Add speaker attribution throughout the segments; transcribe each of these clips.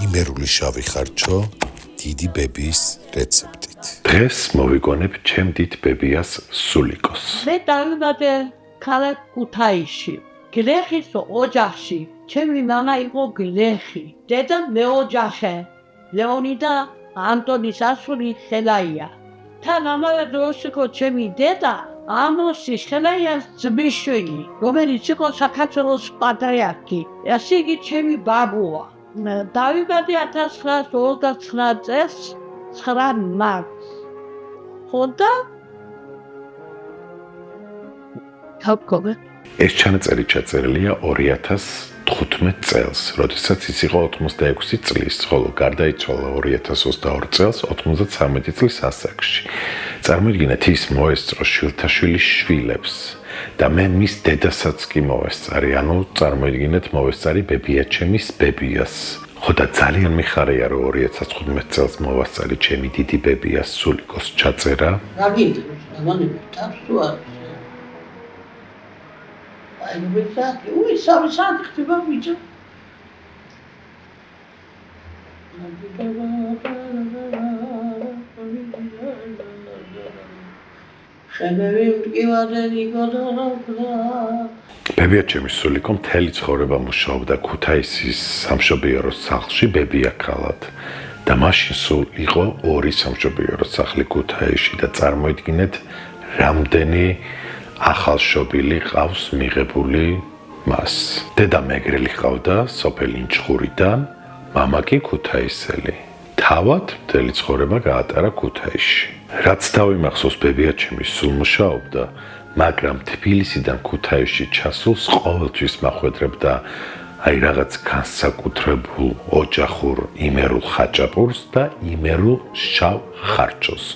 Speaker 1: იმერული შავი ხარჩო დიდი ბებიის რეცეპტით.
Speaker 2: დღეს მოვიგონებ ჩემ დიდ ბებიას სულიკოს.
Speaker 3: მე დავიბადე ქალაქ ქუთაისში, გლეხის ოჯახში. ჩემი მამა იყო გლეხი, დედა მეოჯახე, ლეონიდა ანტონის ასული ხელაია. თან ამავე დროს იყო ჩემი დედა ამოსი ხელაიას ძმისშვილი, რომელიც იყო საქართველოს პატრიარქი. ასე იგი ჩემი ბაბუა. დავიბადე 1929 წელს 9 მარტს. ხოდა თავკობე
Speaker 2: ეს ჩანაწერი ჩაწერილია 2015 წელს, როდესაც ის იყო 86 წლის, ხოლო გარდაიცვალა 2022 წელს 93 წლის ასაკში. წარმოიდგინეთ, ის მოესწრო შვილთაშვილის შვილებს და მე მის დედასაც კი მოვესწარი, ანუ წარმოიდგინეთ, მოვესწარი ბებიაჩემის ბებიას. ხოდა ძალიან მიხარია, რომ 2015 წელს მოვასწარი ჩემი დიდი ბებიას სულიკოს ჩაწერა.
Speaker 3: გაგინდებს, დავანებთ, Ui, sabe, que vai vídeo.
Speaker 2: ბებიაჩემის სულიკო მთელი ცხოვრება მუშაობდა ქუთაისის სამშობიარო სახლში ბებიაქალად და მაშინ სულ იყო 2 სამშობიარო სახლი ქუთაისში და წარმოიდგინეთ, რამდენი ახალშობილი ყავს მიღებული მას. დედა მეგრელი ყავდა სოფელ ინჩხურიდან, მამა კი ქუთაისელი. თავად მთელი ცხოვრება გაატარა ქუთაისში. რაც დავიმახსოვს, ბებიაჩემი სულ მუშაობდა, მაგრამ თბილისიდან ქუთაისში ჩასულს ყოველთვის მახვედრებდა აი რაღაც განსაკუთრებულ ოჯახურ იმერულ ხაჭაპურს და იმერულ შავ ხარჩოს.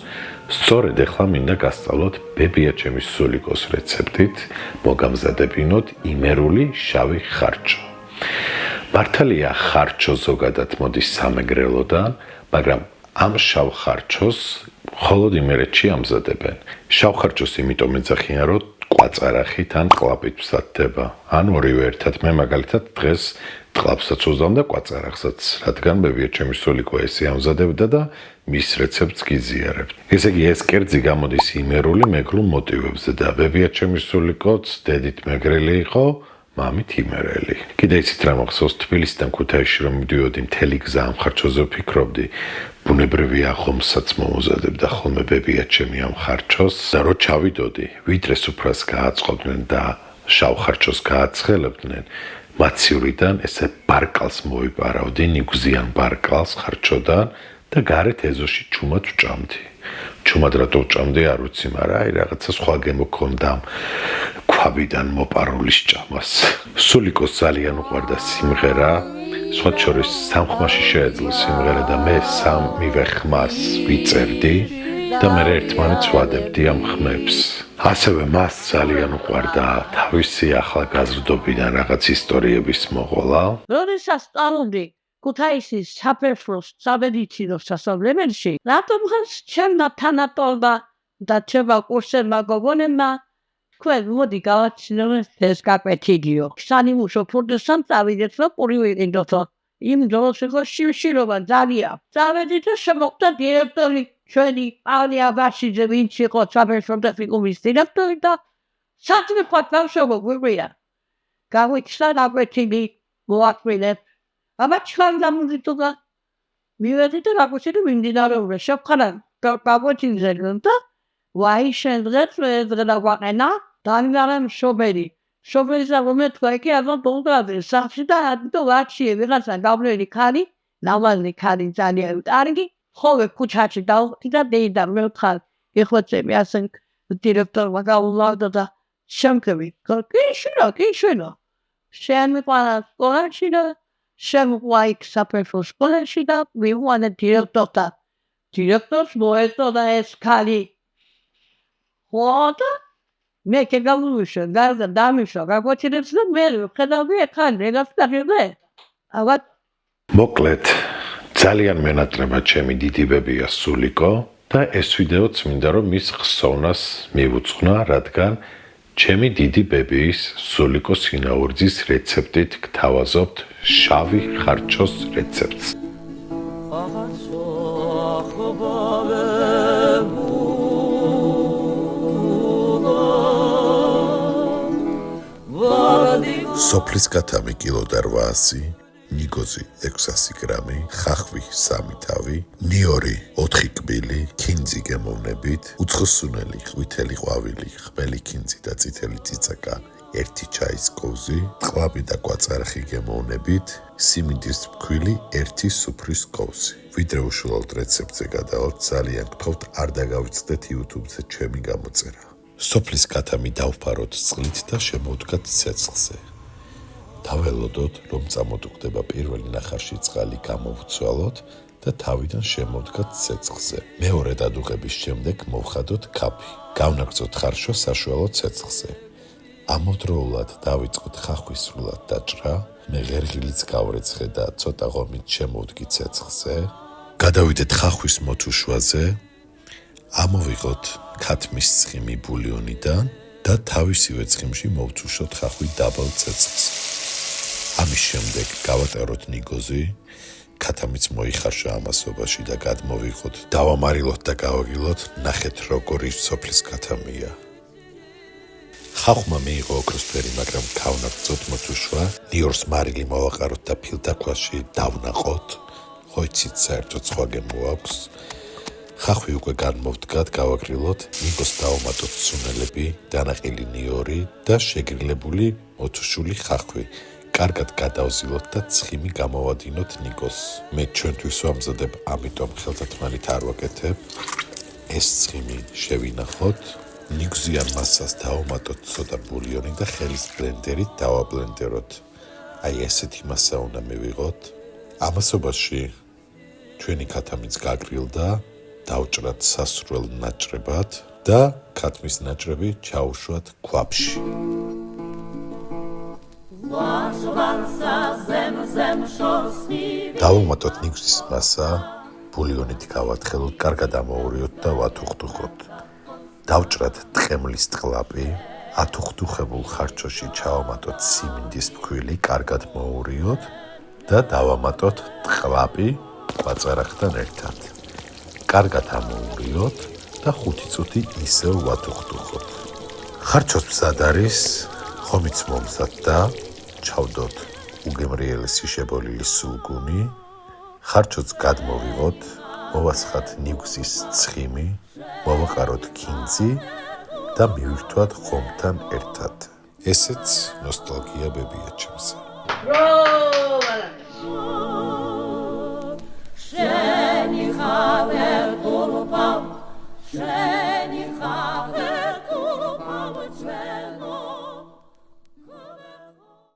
Speaker 2: სწორედ ახლა მინდა გასწავლოთ ბებიაჩემის სულიკოს რეცეპტით, მოგამზადებინოთ იმერული შავი ხარჩო. მართალია, ხარჩო ზოგადად მოდის სამეგრელოდან, მაგრამ ამ შავ ხარჩოს მხოლოდ იმერეთში ამზადებენ. შავ ხარჩოს იმიტომ ეძახიან, რომ კვაწარახით ან ყლაპით მზადდება. ან ორივე ერთად. მე მაგალითად დღეს ყლაპსაც ვუზამ და კვაწარახსაც, რადგან ბებიაჩემის სულიკო ესე ამზადებდა და მის რეცეპტს გიზიარებთ. ესე იგი, ეს კერძი გამოდის იმერული მეგრულ მოტივებზე და ბებიაჩემის სულიკოც დედით მეგრელი იყო, მამით იმერელი. კიდე იცით რა მახსოვს, თბილისიდან ქუთაისში რომ მივდიოდი, მთელი გზა ამ ხარჩოზე ვფიქრობდი. ბუნებრივია, ხომსაც მომოზადებდა ხოლმე ბებიაჩემი ამ ხარჩოს და რო ჩავიდოდი, ვიდრე სუფრას გააწყობდნენ და შავ ხარჩოს გააცხელებდნენ, მაცივრიდან ესე ბარკალს მოვიპარავდი, ნიგვზიან ბარკალს ხარჩოდან და გარეთ ეზოში ჩუმად ვჭამდი. ჩუმად რატო ვჭამდი, არ ვიცი, მაგრამ აი რაღაცა სხვა გემოქონდა ქვაბიდან მოპარული სჭამას. სულიკოს ძალიან უყვარდა სიმღერა, სხვა შორის სამხმაში შეეძლო სიმღერა და მე სამივე ხმას ვიწერდი და მე ერთმანეთს ვადებდი ამ ხმებს. ასევე მას ძალიან უყვარდა თავისი ახალგაზრდობიდან რაღაც ისტორიების მოყოლა.
Speaker 3: როდესაც სწავლობდი ქუთაისის საფერფლოს სამედიცინო სასწავლებელში, რატომღაც ჩემმა თანატოლმა და ჩემმა კურსელმა გოგონებმა თქვენ მოდი გავაცინოთ ეს გაკვეთილიო. სანიმუშო ფურდოსამ წავიდეთ და პური ვიყიდოთ. იმ დროს იყო შიმშილობა ძალიან. წავედით და შემოხვდა დირექტორი ჩვენი პავლე აბაშიძე, ვინც იყო საფერფლოს ტექნიკუმის დირექტორი და საქმე პატავშობო გვიყვია. გავიქცა გაკვეთილი მოაკვირდეთ. აბა ჩვენ დამუზიტუდა მივედი და რაღაცა მიმდინარეობდა შეფხანა გაკვეთილზე და ვაი შემდგეთ და ვაყენა დანარამ შობერი შობერისა მომეთქვა კი აბა ბოლდაზე სახში და ამიტომ ვაჩიე ვიღაცა გავლენი ქარი ლავაზი ქარი ძალიან კარგი ხოლმე ქუჩაში დავხდი და დეიდა მე ვთხარ ეხოცები ასე დირექტორმა გაულავდა და შემკები კიშირო შემიყვანა სკოლაში და შემოყვაიქ საფერფლოს სკოლაში და მივუანა დირექტორთან. დირექტორს მოეწოდა ეს ქალი. ხოდა მე კი გამოვიშვა, დამიშვა, გაგვაჩინებს და მე ვხედავდი ეხან რეგაც დაგებე. აბა
Speaker 2: მოკლედ, ძალიან მენატრება ჩემი დიდი ბებია სულიკო და ეს ვიდეოც მინდა რომ მის ხსოვნას მივუძღვნა, რადგან ჩემი დიდი ბებიის სულიკოს ინაურძის რეცეპტით გთავაზობთ შავი ხარჩოს რეცეპტს.
Speaker 1: სოფლის კათამი კილო და 800, ნიგოზი 600 გრამი, ხახვი 3 თავი, ნიორი 4 კბილი, ქინძი გემოვნებით, უცხოსუნელი, ყვითელი ყვავილი, ხმელი ქინძი და წითელი წიწაკა 1 ჩაის კოვზი, ტყლაპი და კვაწარხი გემოვნებით, სიმინდის ფქვილი 1 სუფრის კოვზი. ვიდრე უშუალოდ რეცეპტზე გადავალთ, ძალიან გთხოვთ არ დაგავიწყდეთ YouTube-ზე ჩემი გამოწერა. სოფლის კათამი დავფაროთ წყლით და შემოვდგათ ცეცხლზე. დაველოდოთ, რომ წამოდუხდება პირველი ნახარში წყალი გამოვცვალოთ და თავიდან შემოვდგათ ცეცხლზე. მეორე დადუღების შემდეგ მოვხადოთ ქაფი. გავნაგრძოთ ხარშო საშუალო ცეცხლზე. ამავდროულად დავიწყოთ ხახვის სრულად დაჭრა, მე ღერღილიც გავრეცხე და ცოტა ღომით შემოვდგი ცეცხლზე. გადავიდეთ ხახვის მოთუშვაზე, ამოვიღოთ ქათმის ცხიმი ბულიონიდან და თავისივე ცხიმში მოვთუშოთ ხახვი დაბალ ცეცხლს. ამის შემდეგ გავატაროთ ნიგოზი, ქათამიც მოიხარშა ამასობაში და გადმოვიღოთ, დავამარილოთ და გავაგილოთ, ნახეთ როგორი სოფლის კათამია. ხახვმა მიიღო ოქროსფერი, მაგრამ გავნაგრძოთ მოთუშვა, ნიორს მარილი მოვაყაროთ და ფილდაქვაში დავნაყოთ, ხო იცით საერთოდ სხვა გემო აქვს. ხახვი უკვე განმოვდგათ, გავაგრილოთ, ნიგოს დავამატოთ სუნელები, დანაყილი ნიორი და შეგრილებული მოთუშული ხახვი. კარგად გადავზილოთ და ცხიმი გამოვადინოთ ნიგოს. მე ჩვენთვის ვამზადებ, ამიტომ ხელთათმანით არ ვაკეთებ. ეს ცხიმი შევინახოთ, ნიგზიან მასას დავამატოთ ცოტა ბულიონი და ხელის ბლენდერით დავაბლენდეროთ. აი ესეთი მასა უნდა მივიღოთ. ამასობაში ჩვენი ქათამიც გაგრილდა, დავჭრათ სასრულ ნაჭრებად და ქათმის ნაჭრები ჩაუშვათ ქვაბში. დავუმატოთ ნიგზის მასა, ბულიონით გავათხელოთ, კარგად ამოურიოთ და ვათუხთუხოთ. დავჭრათ ტყემლის ტყლაპი, ათუხთუხებულ ხარჩოში ჩავამატოთ სიმინდის ფქვილი, კარგად მოურიოთ და დავამატოთ ტყლაპი კვაწარახთან ერთად. კარგად ამოურიოთ და 5 წუთი ისევ ვათუხთუხოთ. ხარჩოს მზად არის, ხომიც მომზადდა, ჩავდოთ უგემრიელესი შებოლილი სულგუნი, ხარჩოც გადმოვიღოთ, მოვასხათ ნიგზის ცხიმი, მოვაყაროთ ქინძი და მივირთვათ ხომთან ერთად. ესეც ნოსტალგია ბებია ჩემზე.
Speaker 3: შენი ხავერ გულობავ, შენი ხავერ გულობავ, ჩვენ